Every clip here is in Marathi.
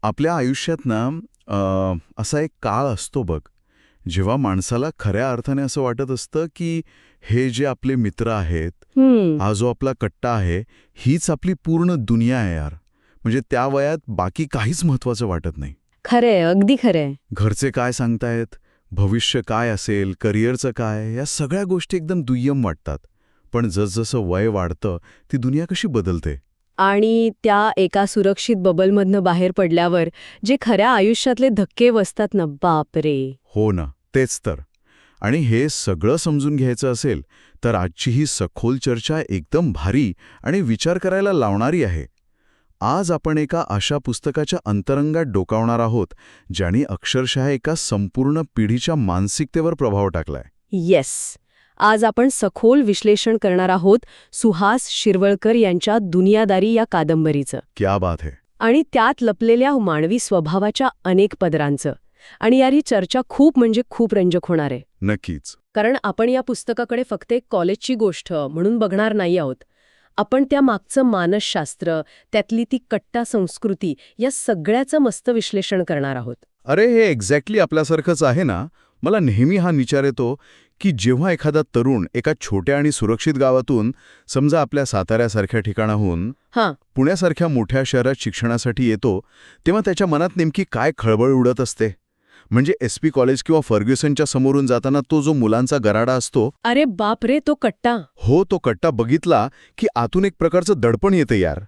आपल्या आयुष्यात ना असा एक काळ असतो बघ, जेव्हा माणसाला खऱ्या अर्थाने असं वाटत असतं की हे जे आपले मित्र आहेत, हम्म. हा जो आपला कट्टा आहे, हीच आपली पूर्ण दुनिया आहे यार. म्हणजे त्या वयात बाकी काहीच महत्वाचं वाटत नाही. खरंय, अगदी खरंय. घरचे काय सांगतायत, भविष्य काय असेल, करिअरचं काय, या सगळ्या गोष्टी एकदम दुय्यम वाटतात. पण जसजसं वय वाढतं ती दुनिया कशी बदलते. आणि त्या एका सुरक्षित बबलमधनं बाहेर पडल्यावर जे खऱ्या आयुष्यातले धक्के बसतात ना, बापरे. हो ना, तेच तर. आणि हे सगळं समजून घ्यायचं असेल तर आजची ही सखोल चर्चा एकदम भारी आणि विचार करायला लावणारी आहे. आज आपण एका अशा पुस्तकाच्या अंतरंगात डोकावणार आहोत ज्याने अक्षरशः एका संपूर्ण पिढीच्या मानसिकतेवर प्रभाव टाकलाय. येस. आज आपण सखोल विश्लेषण करणार आहोत सुहास शिरवळकर यांच्या दुनियादारी या कादंबरीचं क्या बात है. आणि त्यात लपलेल्या मानवी स्वभावाच्या अनेक पदरांचं. आणि यार, ही चर्चा खूप म्हणजे खूप रंजक होणार आहे. नक्कीच. कारण आपण या पुस्तकाकडे फक्त एक कॉलेजची गोष्ट म्हणून बघणार नाही आहोत. आपण त्या मागचं मानसशास्त्र, त्यातली ती कट्टा संस्कृती, या सगळ्याचं मस्त विश्लेषण करणार आहोत. अरे हे एक्झॅक्टली आपल्यासारखंच आहे ना. मला नेहमी हा विचार येतो की जेव्हा एखादा तरुण एका छोट्या आणि सुरक्षित गावातून, समजा आपल्या साताऱ्यासारख्या ठिकाणाहून हां. पुण्यासारख्या मोठ्या शहरात शिक्षणासाठी येतो, तेव्हा त्याच्या मनात नेमकी काय खळबळ उडत असते. म्हणजे SP कॉलेज किंवा फर्ग्युसनच्या समोरून जाताना तो जो मुलांचा गराडा असतो, अरे बापरे, तो कट्टा. हो, तो कट्टा बघितला की आतून एक प्रकारचं दडपण येतं यार.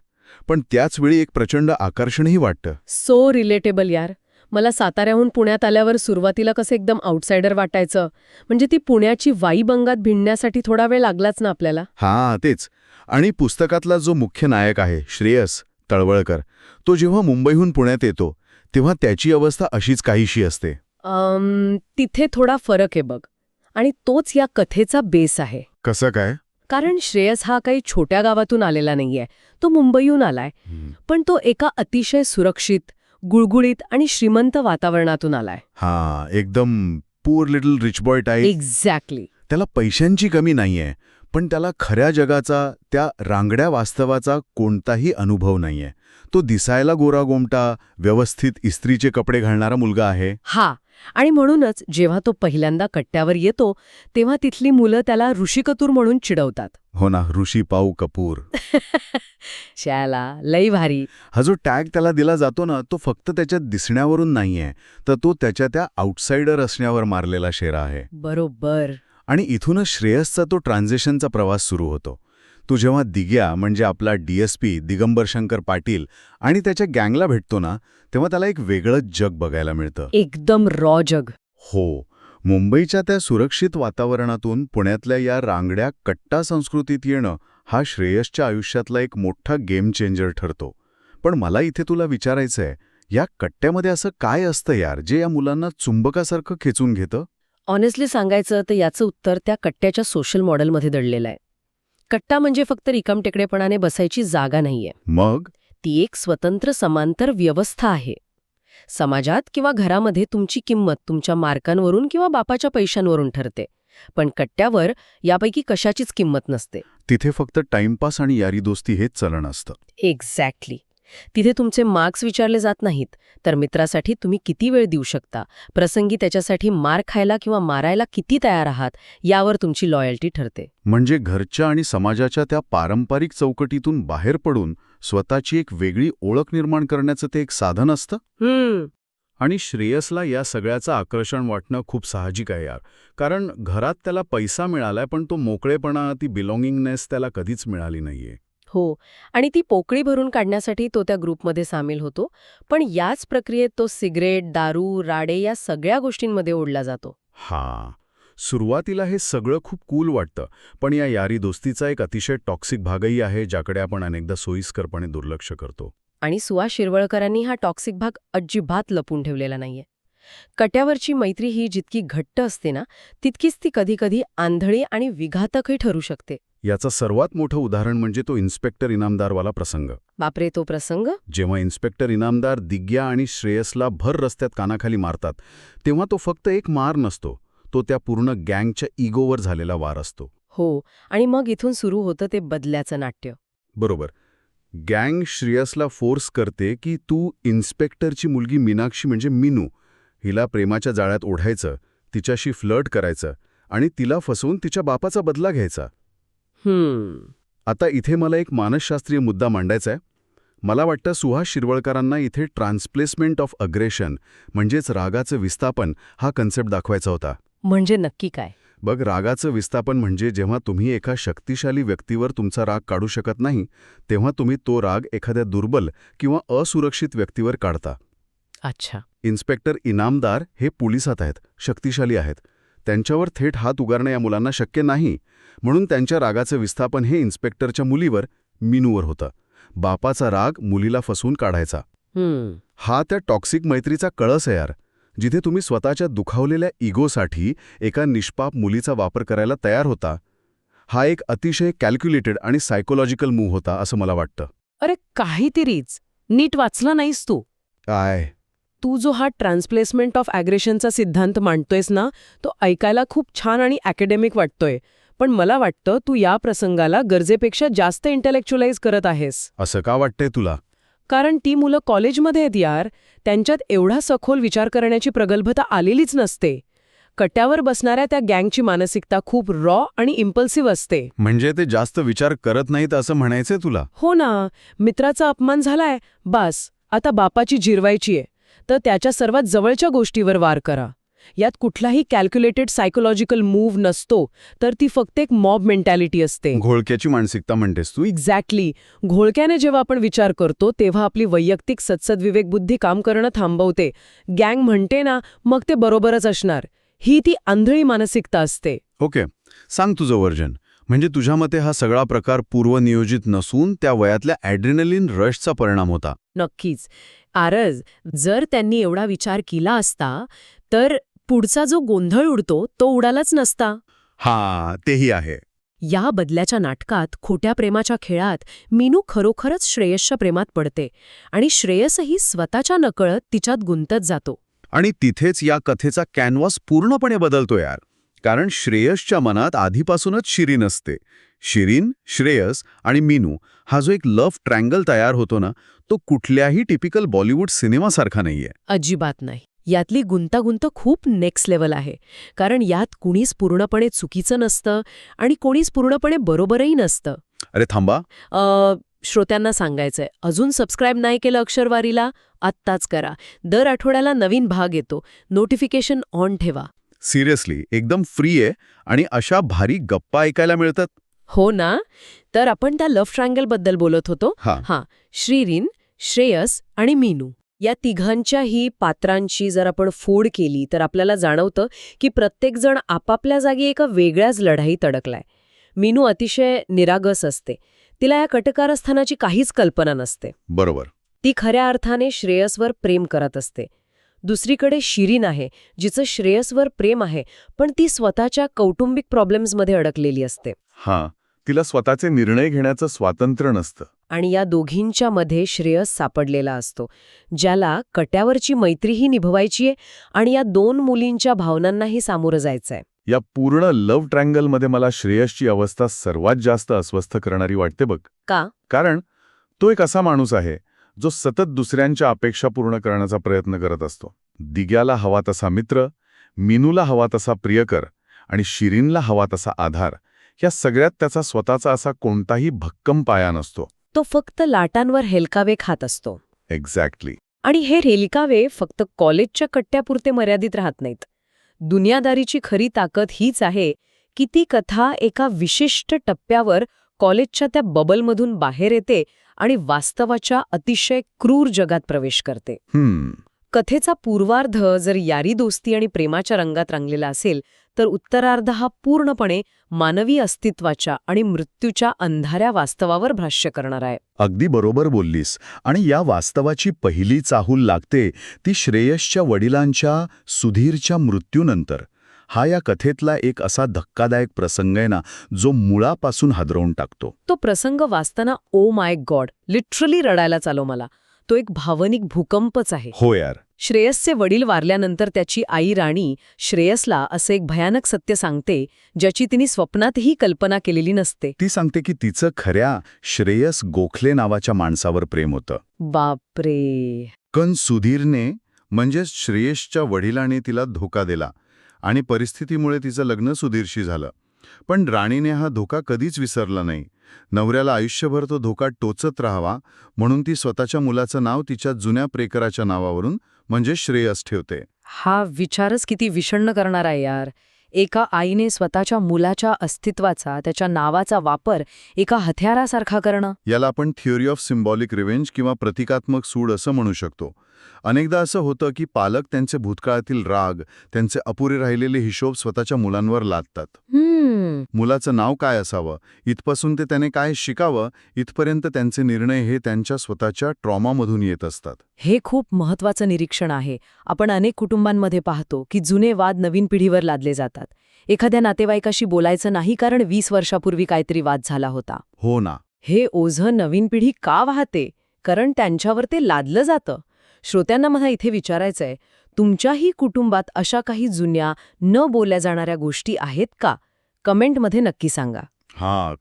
पण त्याच वेळी एक प्रचंड आकर्षणही वाटतं. सो रिलेटेबल यार. मला साताऱ्याहून पुण्यात आल्यावर सुरुवातीला कसं एकदम आउटसायडर वाटायचं. म्हणजे ती पुण्याची वाईब अंगात भिडण्यासाठी थोडा वेळ लागलाच ना आपल्याला. हां, तेच. आणि पुस्तकातला जो मुख्य नायक आहे, श्रेयस तळवळकर, तो जेव्हा मुंबईहून पुण्यात येतो तेव्हा त्याची अवस्था अशीच काहीशी असते. तिथे थोडा फरक आहे बघ. आणि तोच या कथेचा बेस आहे. कसं काय? कारण श्रेयस हा काही छोट्या गावातून आलेला नाहीये. तो मुंबईहून आलाय. पण तो एका अतिशय सुरक्षित, गुळगुळीत आणि श्रीमंत वातावरणातून आलाय. हां, एकदम पूर little rich boy type. Exactly. त्याला पैशांची कमी नाहीये, पण त्याला खऱ्या जगाचा, त्या रांगड्या वास्तवाचा कोणताही अनुभव नाहीये. तो दिसायला गोरागोमटा, व्यवस्थित इस्त्रीचे कपडे घालणारा मुलगा आहे. हा. आणि म्हणूनच जेव्हा तो पहिल्यांदा कट्ट्यावर येतो तेव्हा तिथली मुलं त्याला ऋषिकतूर म्हणून चिडवतात. हो ना, ऋषी पाऊ कपूर. शाला लई भारी. हा जो टॅग त्याला दिला जातो ना, तो फक्त त्याच्या दिसण्यावरून नाहीये, तर तो त्याच्या त्या आउटसाइडर असण्यावर मारलेला शेरा आहे. बरोबर. आणि इथूनच श्रेयसचा तो ट्रान्झिशनचा प्रवास सुरू होतो. तो जेव्हा दिग्या म्हणजे आपला DSP दिगंबर शंकर पाटील आणि त्याच्या गँगला भेटतो ना, तेव्हा त्याला एक वेगळंच जग बघायला मिळतं. एकदम रॉ जग. हो, मुंबईच्या त्या सुरक्षित वातावरणातून पुण्यातल्या या रांगड्या कट्टा संस्कृतीत येणं हा श्रेयसच्या आयुष्यातला एक मोठा गेम चेंजर ठरतो. पण मला इथे तुला विचारायचंय, या कट्ट्यामध्ये असं काय असतं यार, जे या मुलांना चुंबकासारखं खेचून घेतं? ऑनेस्टली सांगायचं तर याचं उत्तर त्या कट्ट्याच्या सोशल मॉडेलमध्ये दडलेलं आहे. कट्टा म्हणजे फक्त रिकामटेकडेपणाने बसायची जागा नाहीये. मग ती एक स्वतंत्र समांतर व्यवस्था आहे. समाजात किंवा घरामध्ये तुमची किंमत तुमच्या मार्कांवरून किंवा बापाच्या पैशांवरून ठरते. पण कट्ट्यावर यापैकी कशाचीच किंमत नसते. तिथे फक्त टाइमपास आणि यारी दोस्ती हेच चलन असतं. एक्झॅक्टली. तिथे तुमचे मार्क्स विचारले जात नाहीत, तर मित्रासाठी तुम्ही किती वेळ देऊ शकता, प्रसंगी त्याच्यासाठी मार खायला किंवा मारायला किती तयार आहात, यावर तुमची लॉयल्टी ठरते. म्हणजे घरच्या आणि समाजाच्या त्या पारंपरिक चौकटीतून बाहेर पडून स्वतःची एक वेगळी ओळख निर्माण करण्याचं ते एक साधन असतं. आणि श्रेयसला या सगळ्याचं आकर्षण वाटणं खूप साहजिक आहे यार. कारण घरात त्याला पैसा मिळालाय, पण तो मोकळेपणा, ती बिलॉंगिंगनेस त्याला कधीच मिळाली नाहीये. हो. आणि ती पोकळी भरून काढण्यासाठी तो त्या ग्रुपमध्ये सामील होतो. पण याच प्रक्रियेत तो सिगरेट, दारू, राडे या सगळ्या गोष्टींमध्ये ओढला जातो. हां, सुरुवातीला हे सगळं खूप कूल वाटतं, पण या यारी दोस्तीचा एक अतिशय टॉक्सिक भागही आहे, ज्याकडे आपण अनेकदा सोयीस्करपणे दुर्लक्ष करतो. आणि सुहास शिरवळकरांनी हा टॉक्सिक भाग अजिबात लपून ठेवलेला नाहीये. कट्यावरची मैत्री ही जितकी घट्ट असते ना, तितकीच ती कधीकधी आंधळी आणि विघातकही ठरू शकते. याचं सर्वात मोठं उदाहरण म्हणजे तो इन्स्पेक्टर इनामदारवाला प्रसंग. बापरे, तो प्रसंग. जेव्हा इन्स्पेक्टर इनामदार दिग्या आणि श्रेयसला भर रस्त्यात कानाखाली मारतात, तेव्हा तो फक्त एक मार नसतो, तो त्या पूर्ण गँगच्या इगोवर झालेला वार असतो. हो. आणि मग इथून सुरू होतं ते बदल्याचं नाट्य. बरोबर. गँग श्रेयसला फोर्स करते की तू इन्स्पेक्टरची मुलगी मीनाक्षी म्हणजे मीनू हिला प्रेमाच्या जाळ्यात ओढायचं, तिच्याशी फ्लर्ट करायचं आणि तिला फसवून तिच्या बापाचा बदला घ्यायचा. आता इथे मला एक मानसशास्त्रीय मुद्दा मांडायचा आहे. मला वाटतं सुहास शिरवळकरांना इथे ट्रान्सप्लेसमेंट ऑफ अग्रेशन म्हणजेच रागाचं विस्थापन हा कन्सेप्ट दाखवायचा होता. म्हणजे नक्की काय? बघ, रागाचं विस्थापन म्हणजे जेव्हा तुम्ही एका शक्तिशाली व्यक्तीवर तुमचा राग काढू शकत नाही तेव्हा तुम्ही तो राग एखाद्या दुर्बल किंवा असुरक्षित व्यक्तीवर काढता. अच्छा. इन्स्पेक्टर इनामदार हे पोलिसात आहेत, शक्तिशाली आहेत. त्यांच्यावर थेट हात उगारणं या मुलांना शक्य नाही, म्हणून त्यांच्या रागाचं विस्थापन हे इन्स्पेक्टरच्या मुलीवर, मीनूवर होतं. बापाचा राग मुलीला फसवून काढायचा. हा त्या टॉक्सिक मैत्रीचा कळस आहे यार, जिथे तुम्ही स्वतःच्या दुखावलेल्या इगोसाठी एका निष्पाप मुलीचा वापर करायला तयार होता. हा एक अतिशय कॅल्क्युलेटेड आणि सायकोलॉजिकल मूव्ह होता असं मला वाटतं. अरे काहीतरीच नीट वाचलं नाहीस तू. काय? तू जो हा ट्रान्सप्लेसमेंट ऑफ ॲग्रेशनचा सिद्धांत मांडतोयस ना, तो ऐकायला खूप छान आणि अकॅडमिक वाटतोय, पण मला वाटतं तू या प्रसंगाला गरजेपेक्षा जास्त इंटेलेक्च्युअलाइज करत आहेस. असं का वाटतंय तुला? कारण ती मुलं कॉलेजमध्ये आहेत यार, त्यांच्यात एवढा सखोल विचार करण्याची प्रगल्भता आलेलीच नसते. कट्यावर बसणाऱ्या त्या गँगची मानसिकता खूप रॉ आणि इम्पल्सिव्ह असते. म्हणजे ते जास्त विचार करत नाहीत असं म्हणायचंय तुला? हो ना, मित्राचा अपमान झालाय, बास आता बापाची जिरवायची आहे, तर त्याच्या सर्वात जवळच्या गोष्टीवर वार करा. यात कुठलाही कॅल्क्युलेटेड सायकोलॉजिकल मूव्ह नसतो, तर ती फक्त एक मॉब मेंटॅलिटी असते. घोळक्याची मानसिकता म्हणतेस तू? एक्झॅक्टली. घोळक्याने जेव्हा आपण विचार करतो तेव्हा आपली वैयक्तिक सद्सद्विवेकबुद्धी काम करणं थांबवते. गँग म्हणते ना, मग ते बरोबरच असणार, ही ती आंधळी मानसिकता असते. ओके, सांग तुझं वर्जन. म्हणजे तुझ्या मते हा सगळा प्रकार पूर्वनियोजित नसून त्या वयातल्या ॲड्रेनलिन रशचा परिणाम होता? नक्कीच. आरज, जर त्यांनी एवढा विचार केला असता तर पुढचा जो गोंधळ उडतो तो उडालाच नसता. हा, तेही आहे. या बदल्याच्या नाटकात, खोट्या प्रेमाच्या खेळात मीनू खरोखरच श्रेयसच्या प्रेमात पडते आणि श्रेयसही स्वतःच्या नकळत तिच्यात गुंतत जातो. आणि तिथेच या कथेचा कॅनव्हास पूर्णपणे बदलतो यार. कारण श्रेयसच्या मनात आधीपासूनच शिरीन असते. शिरीन, श्रेयस आणि मीनू हा जो एक लव्ह ट्रँगल तयार होतो ना, तो कुठल्याही टिपिकल बॉलिवूड सिनेमासारखा नाहीये. अजिबात नाही. यातली गुंतागुंत खूप नेक्स्ट लेवल आहे. कारण यात कुणीच पूर्णपणे चुकीचं नसतं आणि कोणीच पूर्णपणे बरोबरही नसतं. अरे थांबा, श्रोत्यांना सांगायचंय, अजून सबस्क्राईब नाही केलं अक्षरवारीला, आत्ताच करा. दर आठवड्याला नवीन भाग येतो, नोटिफिकेशन ऑन ठेवा. सिरियसली एकदम फ्री आहे आणि अशा भारी गप्पा ऐकायला मिळतात. हो ना. तर आपण त्या लव्ह ट्रायंगलबद्दल बोलत होतो. हां, श्रीरीन, श्रेयस आणि मीनू या तिघांच्याही पात्रांची जर आपण फोड केली तर आपल्याला जाणवतं की प्रत्येकजण आपापल्या जागी एका वेगळ्याच लढाईत अडकलाय. मीनू अतिशय निरागस असते. तिला या कटकारस्थानाची काहीच कल्पना नसते. बरोबर. ती खऱ्या अर्थाने श्रेयसवर प्रेम करत असते. दुसरीकडे शिरीन आहे, जिचं श्रेयसवर प्रेम आहे, पण ती स्वतःच्या कौटुंबिक प्रॉब्लेम्समध्ये अडकलेली असते. हां, तिला स्वतःचे निर्णय घेण्याचं स्वातंत्र्य नसतं. आणि या दोघींच्या मध्ये श्रेयस सापडलेला असतो, ज्याला कट्यावरची मैत्रीही निभवायचीय आणि या दोन मुलींच्या भावनांनाही सामोरं जायचंय. या पूर्ण लव्ह ट्रँगलमध्ये मला श्रेयसची अवस्था सर्वात जास्त अस्वस्थ करणारी वाटते बघ. का? कारण तो एक असा माणूस आहे जो सतत दुसऱ्यांच्या अपेक्षा पूर्ण करण्याचा प्रयत्न करत असतो. दिग्याला हवा तसा मित्र, मीनूला हवा तसा प्रियकर आणि शिरीनला हवा तसा आधार. या सगळ्यात त्याचा स्वतःचा असा कोणताही भक्कम पाया नसतो. तो फक्त लाटांवर हेलकावे खात असतो. एक्झॅक्टली. आणि हे हेलकावे फक्त कॉलेजच्या कट्ट्यापुरते मर्यादित राहत नाहीत. दुनियादारीची खरी ताकद हीच आहे की ती कथा एका विशिष्ट टप्प्यावर कॉलेजच्या त्या बबलमधून बाहेर येते आणि वास्तवाच्या अतिशय क्रूर जगात प्रवेश करते. कथेचा पूर्वार्ध जर यारी दोस्ती आणि प्रेमाच्या रंगात रंगलेला असेल तर उत्तरार्ध हा पूर्णपणे मानवी अस्तित्वाच्या आणि मृत्यूच्या अंधाऱ्या वास्तवावर भाष्य करणार आहे. अगदी बरोबर बोललीस. आणि या वास्तवाची पहिली चाहूल लागते ती श्रेयसच्या वडिलांच्या सुधीरच्या मृत्यूनंतर. हा या कथेतला एक असा धक्कादायक प्रसंग आहे ना, जो मुळापासून हादरवून टाकतो. तो प्रसंग वाचताना ओ माय गॉड, लिटरली रडायला चालो मला. तो एक भावनिक भूकंपच आहे. हो यार. श्रेयसचे वडील वारल्यानंतर त्याची आई राणी श्रेयसला असं एक भयानक सत्य सांगते ज्याची तिने स्वप्नातही कल्पना केलेली नसते. ती सांगते की तिचं खऱ्या श्रेयस गोखले नावाच्या माणसावर प्रेम होतं. बापरे. पण सुधीरने म्हणजेच श्रेयसच्या वडिलांनी तिला धोका दिला आणि परिस्थितीमुळे तिचं लग्न सुधीरशी झालं. पण राणीने हा धोका कधीच विसरला नाही. नवऱ्याला आयुष्यभर तो धोका टोचत राहावा म्हणून ती स्वतःच्या मुलाचं नाव तिच्या जुन्या प्रेकराच्या नावावरून म्हणजे श्रेयस ठेवते. हा विचारच किती विषण्ण करणारा आहे यार. एका आईने स्वतःच्या मुलाच्या अस्तित्वाचा, त्याच्या नावाचा वापर एका हत्यारासारखा करणं. याला आपण थिअरी ऑफ सिम्बॉलिक रिव्हेंज किंवा प्रतिकात्मक सूड असं म्हणू शकतो. अनेकदा असं होतं की पालक त्यांचे भूतकाळातील राग, त्यांचे अपुरे राहिलेले हिशोब स्वतःच्या मुलांवर लादतात. मुलाचं नाव काय असावं, इथपासून ते त्याने काय शिकावं, इथपर्यंत त्यांचे निर्णय हे त्यांच्या स्वतःच्या ट्रॉमामधून येत असतात. हे खूप महत्वाचं निरीक्षण आहे. आपण अनेक कुटुंबांमध्ये पाहतो की जुने वाद नवीन पिढीवर लादले जातात. एखाद्या नातेवाईकाशी बोलायचं नाही कारण 20 वर्षापूर्वी काहीतरी वाद झाला होता. हो ना. हे ओझं नवीन पिढी का वाहते? कारण त्यांच्यावर ते लादलं जातं. श्रोत्यांना मला इथे विचारायचंय, तुमच्याही कुटुंबात अशा काही जुन्या न बोलल्या जाणाऱ्या गोष्टी आहेत का? कमेंटमध्ये नक्की सांगा.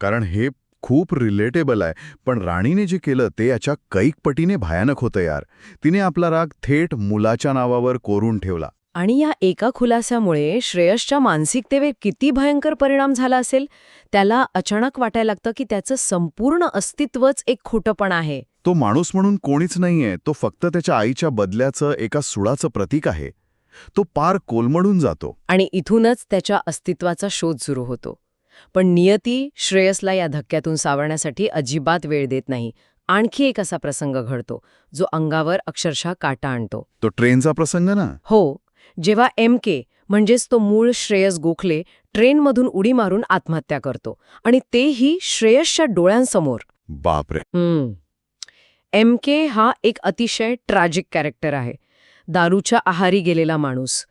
कारण हे खूप रिलेटेबल आहे. पण राणीने जे केलं ते याच्या कैक पटीने भयानक होतं यार. तिने आपला राग थेट मुलाच्या नावावर कोरून ठेवला. आणि या एका खुलासामुळे श्रेयसच्या मानसिकतेवर किती भयंकर परिणाम झाला असेल. त्याला अचानक वाटायला लागतं की त्याचं संपूर्ण अस्तित्वच एक खोटंपण आहे. तो माणूस म्हणून कोणीच नाहीये, तो फक्त त्याच्या आईच्या बदल्याचं एका सुडाचं प्रतीक आहे. तो पार कोलमडून जातो. आणि इथूनच त्याच्या अस्तित्वाचा शोध सुरू होतो. पण नियती श्रेयसला या धक्क्यातून सावरण्यासाठी अजिबात वेळ देत नाही. आणखी एक असा प्रसंग घडतो जो अंगावर अक्षरशः काटा आणतो. तो ट्रेनचा प्रसंग ना? हो. जेव्हा MK म्हणजेच तो मूळ श्रेयस गोखले ट्रेनमधून उडी मारून आत्महत्या करतो आणि तेही श्रेयसच्या डोळ्यांसमोर. बापरे. MK हा एक अतिशय ट्रॅजिक कॅरेक्टर आहे. दारूच्या आहारी गेलेला माणूस.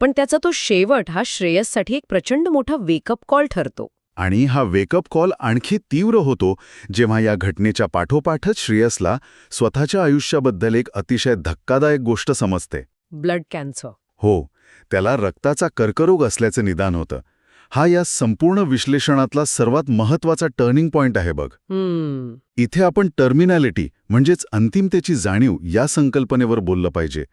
पण त्याचा तो शेवट हा श्रेयससाठी एक प्रचंड मोठा वेकअप कॉल ठरतो. आणि हा वेकअप कॉल आणखी तीव्र होतो जेव्हा या घटनेच्या पाठोपाठच श्रेयसला स्वतःच्या आयुष्याबद्दल एक अतिशय धक्कादायक गोष्ट समजते. Blood cancer. हो, त्याला रक्ताचा कर्करोग असल्याचं निदान होतं. हा या संपूर्ण विश्लेषणातला सर्वात महत्वाचा टर्निंग पॉइंट आहे बघ. इथे आपण टर्मिनॅलिटी म्हणजेच अंतिमतेची जाणीव या संकल्पनेवर बोललं पाहिजे.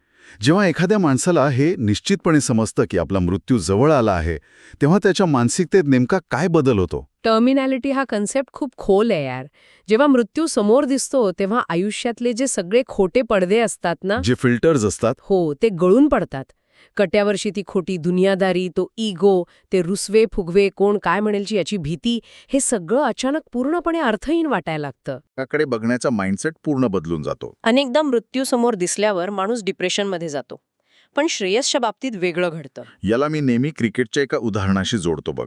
जेव्हा एखाद्या माणसाला हे निश्चितपणे समजतं की आपला मृत्यू जवळ आला आहे, तेव्हा त्याच्या मानसिकतेत नेमका काय बदल होतो? टर्मिनॅलिटी हा कन्सेप्ट खूप खोल आहे यार. जेव्हा मृत्यू समोर दिसतो तेव्हा आयुष्यातले जे सगळे खोटे पडदे असतात ना, जे फिल्टर्स असतात, हो, ते गळून पडतात. कट्यावरची ती खोटी दुनियादारी, तो इगो, ते रुसवे फुगवे, कोण काय म्हणेलची याची भीती, हे सगळं अचानक पूर्णपणे अर्थहीन वाटायला लागतं. त्याकडे बघण्याचा माइंडसेट पूर्ण बदलून जातो. अनेकदा मृत्यू समोर दिसल्यावर माणूस डिप्रेशनमध्ये जातो. पण श्रेयसच्या बाबतीत वेगळं घडतं. याला मी नेहमी क्रिकेटच्या एका उदाहरणाशी जोडतो बघ.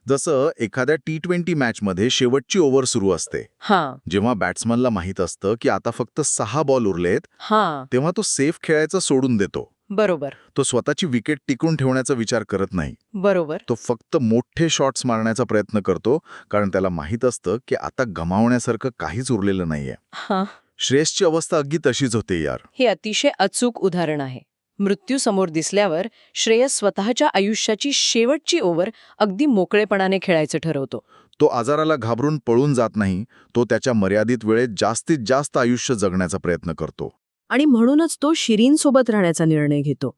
जसं एखाद्या T20 मॅचमध्ये शेवटची ओव्हर सुरू असते. जेव्हा बॅट्समनला माहीत असतं की आता फक्त 6 बॉल उरलेत, तेव्हा तो सेफ खेळायचं सोडून देतो. बरोबर. तो स्वतःची विकेट टिकून ठेवण्याचा विचार करत नाही. बरोबर. तो फक्त मोठे शॉट्स मारण्याचा प्रयत्न करतो, कारण त्याला माहीत असतं की आता गमावण्यासारखं काहीच उरलेलं नाहीये. श्रेयसची अवस्था अगदी तशीच होते यार. हे अतिशय अचूक उदाहरण आहे. मृत्यू समोर दिसल्यावर श्रेयस स्वतःच्या आयुष्याची शेवटची ओव्हर अगदी मोकळेपणाने खेळायचं ठरवतो. तो आजाराला घाबरून पळून जात नाही. तो त्याच्या मर्यादित वेळेत जास्तीत जास्त आयुष्य जगण्याचा प्रयत्न करतो. आणि म्हणूनच तो शिरीनसोबत राहण्याचा निर्णय घेतो.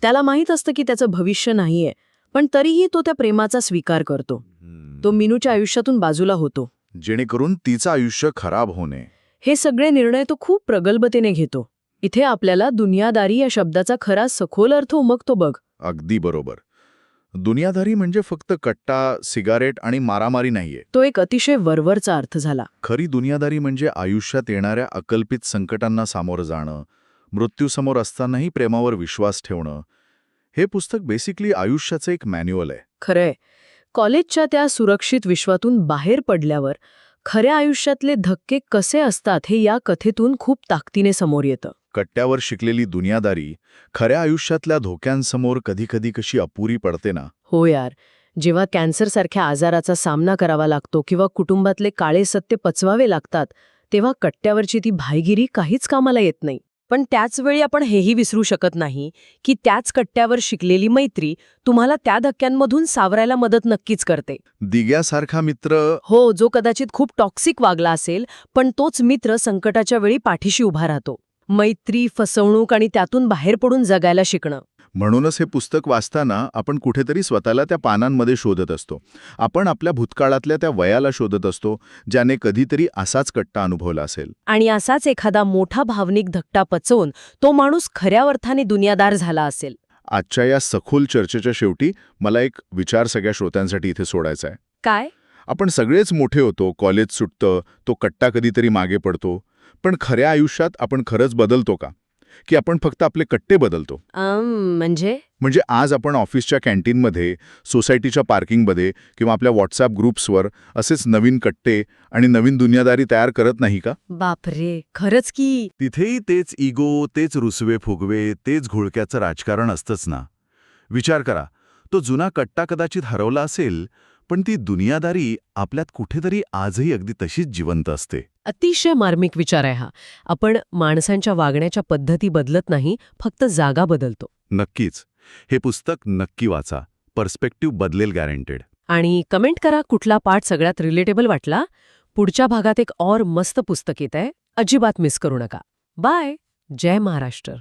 त्याला माहीत असतं की त्याचं भविष्य नाहीये, पण तरीही तो त्या प्रेमाचा स्वीकार करतो. तो मीनूच्या आयुष्यातून बाजूला होतो, जेणेकरून तिचं आयुष्य खराब होणे. हे सगळे निर्णय तो खूप प्रगल्भतेने घेतो. इथे आपल्याला दुनियादारी या शब्दाचा खरा सखोल अर्थ उमगतो बघ. अगदी बरोबर. दुनियादारी म्हणजे फक्त कट्टा, सिगारेट आणि मारामारी नाहीये. तो एक अतिशय वरवरचा अर्थ झाला. खरी दुनियादारी म्हणजे आयुष्यात येणाऱ्या अकल्पित संकटांना सामोरं जाणं, मृत्यूसमोर असतानाही प्रेमावर विश्वास ठेवणं. हे पुस्तक बेसिकली आयुष्याचं एक मॅन्युअल आहे. खरंय. कॉलेजच्या त्या सुरक्षित विश्वातून बाहेर पडल्यावर खऱ्या आयुष्यातले धक्के कसे असतात हे या कथेतून खूप ताकदीने समोर येतं. कट्ट्यावर शिकलेली दुनियादारी खऱ्या आयुष्यातल्या धोक्यांसमोर कधीकधी कशी अपुरी पडते ना. हो यार. जेव्हा कॅन्सरसारख्या आजाराचा सामना करावा लागतो किंवा कुटुंबातले काळे सत्य पचवावे लागतात, तेव्हा कट्ट्यावरची ती भाईगिरी काहीच कामाला येत नाही. पण त्याचवेळी आपण हेही विसरू शकत नाही की त्याच कट्ट्यावर शिकलेली मैत्री तुम्हाला त्या धक्क्यांमधून सावरायला मदत नक्कीच करते. दिग्यासारखा मित्र. हो, जो कदाचित खूप टॉक्सिक वागला असेल, पण तोच मित्र संकटाच्या वेळी पाठीशी उभा राहतो. मैत्री, फसवणूक आणि त्यातून बाहेर पडून जगायला शिकणं. म्हणूनच हे पुस्तक वाचताना आपण कुठेतरी स्वतःला त्या पानांमध्ये शोधत असतो. आपण आपल्या भूतकाळातल्या त्या वयाला शोधत असतो, ज्याने कधीतरी असाच कट्टा अनुभवला असेल. आणि असाच एखादा मोठा भावनिक धक्का पचवून तो माणूस खऱ्या अर्थाने दुनियादार झाला असेल. आजच्या या सखोल चर्चेच्या शेवटी मला एक विचार सगळ्या श्रोत्यांसाठी इथे सोडायचा आहे. काय? आपण सगळेच मोठे होतो, कॉलेज सुटतं, तो कट्टा कधीतरी मागे पडतो. पण खऱ्या आयुष्यात आपण खरंच बदलतो का? की आपण फक्त आपले कट्टे बदलतो? म्हणजे आज आपण ऑफिसच्या कॅन्टीनमध्ये, सोसायटीच्या पार्किंगमध्ये किंवा आपल्या व्हॉट्सॲप ग्रुप्सवर असेच नवीन कट्टे आणि नवीन दुनियादारी तयार करत नाही का? बापरे, खरंच की. तिथेही तेच इगो, तेच रुसवे फुगवे, तेच घोळक्याचं राजकारण असतंच ना. विचार करा, तो जुना कट्टा कदाचित हरवला असेल, पण ती दुनियादारी आपल्यात कुठेतरी आजही अगदी तशीच जिवंत असते. अतिशय मार्मिक विचार आहे हा. आपण माणसांच्या वागण्याच्या पद्धती बदलत नाही, फक्त जागा बदलतो. नक्कीच. हे पुस्तक नक्की वाचा. पर्स्पेक्टिव्ह बदलेल गॅरंटेड. आणि कमेंट करा कुठला पार्ट सगळ्यात रिलेटेबल वाटला. पुढच्या भागात एक और मस्त पुस्तक येत आहे, अजिबात मिस करू नका. बाय. जय महाराष्ट्र.